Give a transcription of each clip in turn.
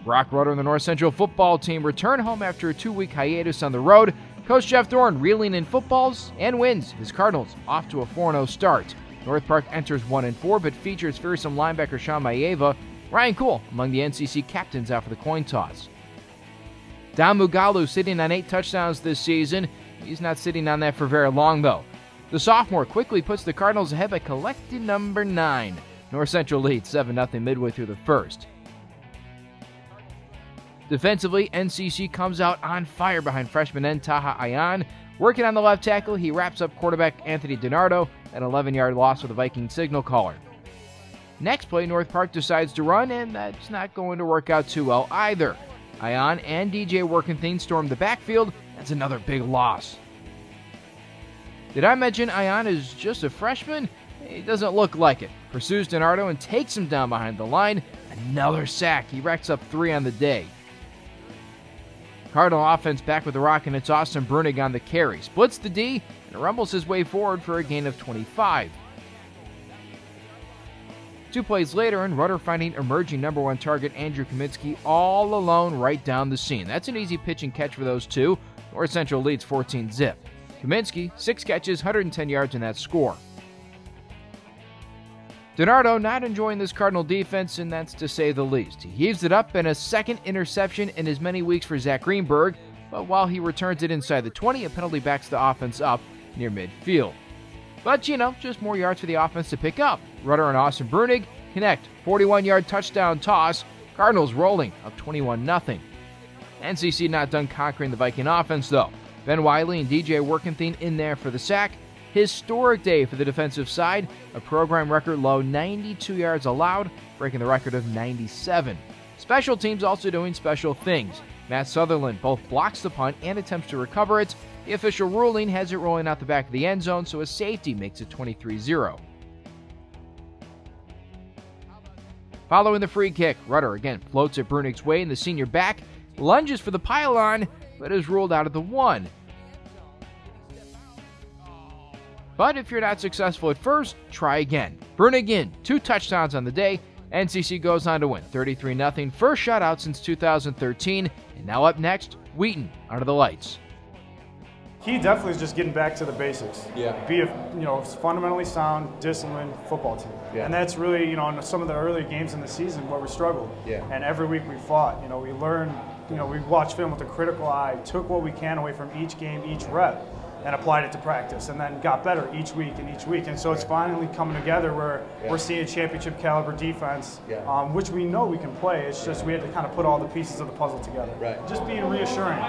Broc Rutter and the North Central football team return home after a 2-week hiatus on the road. Coach Jeff Thorne reeling in footballs and wins. His Cardinals off to a 4-0 start. North Park enters 1-4 but features fearsome linebacker Sean Maeva. Ryan Cool among the NCC captains after the coin toss. Dom Mugalu sitting on 8 touchdowns this season. He's not sitting on that for very long though. The sophomore quickly puts the Cardinals ahead by collecting number 9. North Central leads 7-0 midway through the first. Defensively, NCC comes out on fire behind freshman N. Taha Ayan. Working on the left tackle, he wraps up quarterback Anthony DiNardo, an 11-yard loss with a Viking signal caller. Next play, North Park decides to run, and that's not going to work out too well either. Ayan and DJ Workenthien storm the backfield. That's another big loss. Did I mention Ayan is just a freshman? He doesn't look like it. Pursues DiNardo and takes him down behind the line. Another sack. He racks up 3 on the day. Cardinal offense back with the rock, and it's Austin Breunig on the carry. Splits the D and rumbles his way forward for a gain of 25. 2 plays later, and Rutter finding emerging number 1 target Andrew Kamienski all alone right down the seam. That's an easy pitch and catch for those two. North Central leads 14-0. Kamienski, 6 catches, 110 yards in that score. DiNardo not enjoying this Cardinal defense, and that's to say the least. He heaves it up and a second interception in as many weeks for Zach Greenberg, but while he returns it inside the 20, a penalty backs the offense up near midfield. But, just more yards for the offense to pick up. Rutter and Austin Breunig connect. 41-yard touchdown toss. Cardinals rolling up 21-0. NCC not done conquering the Viking offense, though. Ben Wiley and DJ Workenthien in there for the sack. Historic day for the defensive side. A program record low 92 yards allowed, breaking the record of 97. Special teams also doing special things. Matt Sutherland both blocks the punt and attempts to recover it. The official ruling has it rolling out the back of the end zone, so a safety makes it 23-0. Following the free kick, Rutter again floats it Brunig's way, and the senior back lunges for the pylon, but is ruled out of the 1. But if you're not successful at first, try again. Breunig in, 2 touchdowns on the day. NCC goes on to win 33-0, first shutout since 2013. And now up next, Wheaton under the lights. Key definitely is just getting back to the basics. Yeah. Be a fundamentally sound, disciplined football team. Yeah. And that's really in some of the early games in the season where we struggled. Yeah. And every week we fought. We learned. We watched film with a critical eye, took what we can away from each game, each rep, and applied it to practice, and then got better each week and each week. And so it's finally coming together where we're seeing championship caliber defense, which we know we can play. It's just we had to kind of put all the pieces of the puzzle together. Right. Just being reassuring.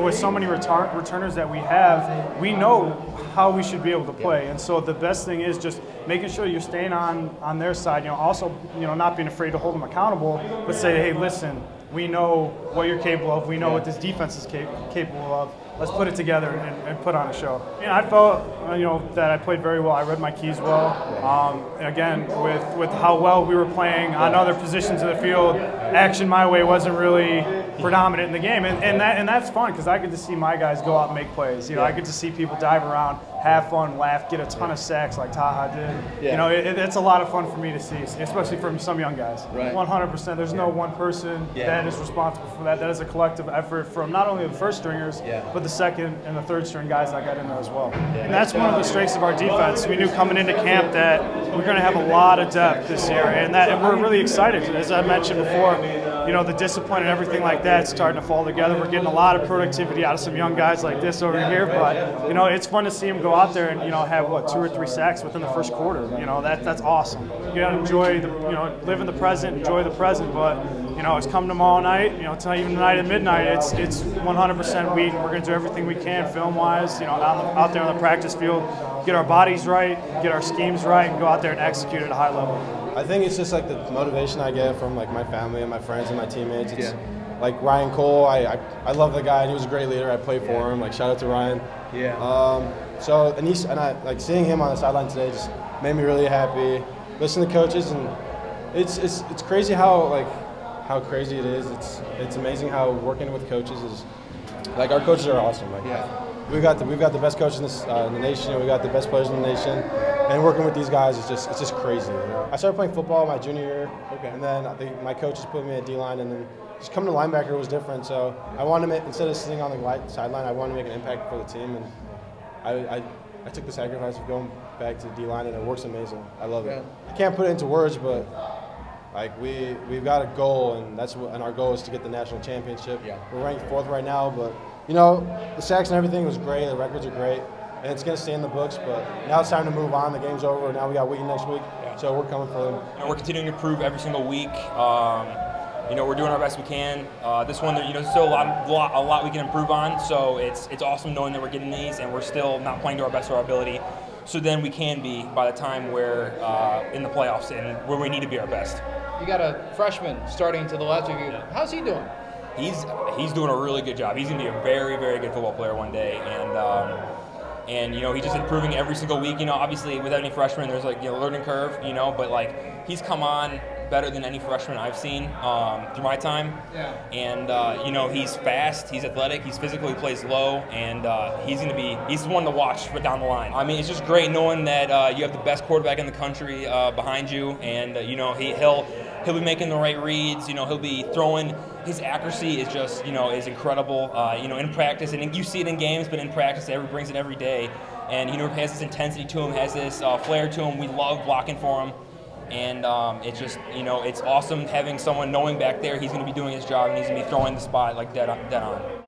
With so many returners that we have, we know how we should be able to play. And so the best thing is just making sure you're staying on their side. Also, not being afraid to hold them accountable, but say, hey, listen, we know what you're capable of. We know what this defense is capable of. Let's put it together and put on a show. I felt, that I played very well. I read my keys well. Again, with how well we were playing on other positions of the field, action my way wasn't really predominant in the game, and that's fun because I get to see my guys go out and make plays. I get to see people dive around, have fun, laugh, get a ton of sacks like Taha did. It's a lot of fun for me to see, especially from some young guys. Right. 100%. There's no one person that is responsible for that. That is a collective effort from not only the first stringers, but the second and the third string guys that got in there as well. And that's one of the strengths of our defense. We knew coming into camp that we're going to have a lot of depth this year, and we're really excited. As I mentioned before, the discipline and everything like that's starting to fall together. We're getting a lot of productivity out of some young guys like this over here, but it's fun to see them go out there and have 2 or 3 sacks within the first quarter. That's awesome. You got to enjoy live in the present, enjoy the present, but it's come tomorrow night. Even tonight at midnight, it's 100% Wheaton. We're going to do everything we can film-wise. Out there on the practice field, get our bodies right, get our schemes right, and go out there and execute at a high level. I think it's just like the motivation I get from my family and my friends and my teammates. It's like Ryan Cole. I love the guy. And he was a great leader. I played for him. Shout out to Ryan. I seeing him on the sideline today just made me really happy. Listen to coaches, and it's crazy how crazy it is. It's amazing how working with coaches is our coaches are awesome. We've got the best coaches in the nation. We've got the best players in the nation, and working with these guys it's just crazy. I started playing football my junior year, and then my coaches put me at D-line, and then just coming to linebacker was different. So I wanted to make, instead of sitting on the sideline, I wanted to make an impact for the team, and I took the sacrifice of going back to D-line, and it works amazing. I love it. I can't put it into words, but like we've got a goal, and our goal is to get the national championship. We're ranked 4th right now, but you know, the sacks and everything was great. The records are great, and it's going to stay in the books. But now it's time to move on. The game's over. Now we got Wheaton next week, so we're coming for them. You know, we're continuing to improve every single week. You know, we're doing our best we can. This one, you know, there's still a lot we can improve on. So it's awesome knowing that we're getting these, and we're still not playing to our best of our ability. So then we can be by the time we're in the playoffs and where we need to be our best. You got a freshman starting to the left of you. How's he doing? He's doing a really good job. He's going to be a very, very good football player one day, and you know, he's just improving every single week. You know, obviously with any freshman, there's like, you know, learning curve. You know, but like he's come on better than any freshman I've seen through my time. And you know, he's fast, he's athletic, he's physically plays low, and he's one to watch for down the line. I mean, it's just great knowing that you have the best quarterback in the country behind you, and you know, he'll be making the right reads. You know, he'll be throwing. His accuracy is just, you know, is incredible. You know, in practice, and you see it in games, but in practice, he brings it every day. And you know, he has this intensity to him, has this flair to him. We love blocking for him. And it's just, you know, it's awesome having someone knowing back there he's going to be doing his job and he's going to be throwing the spot like dead on.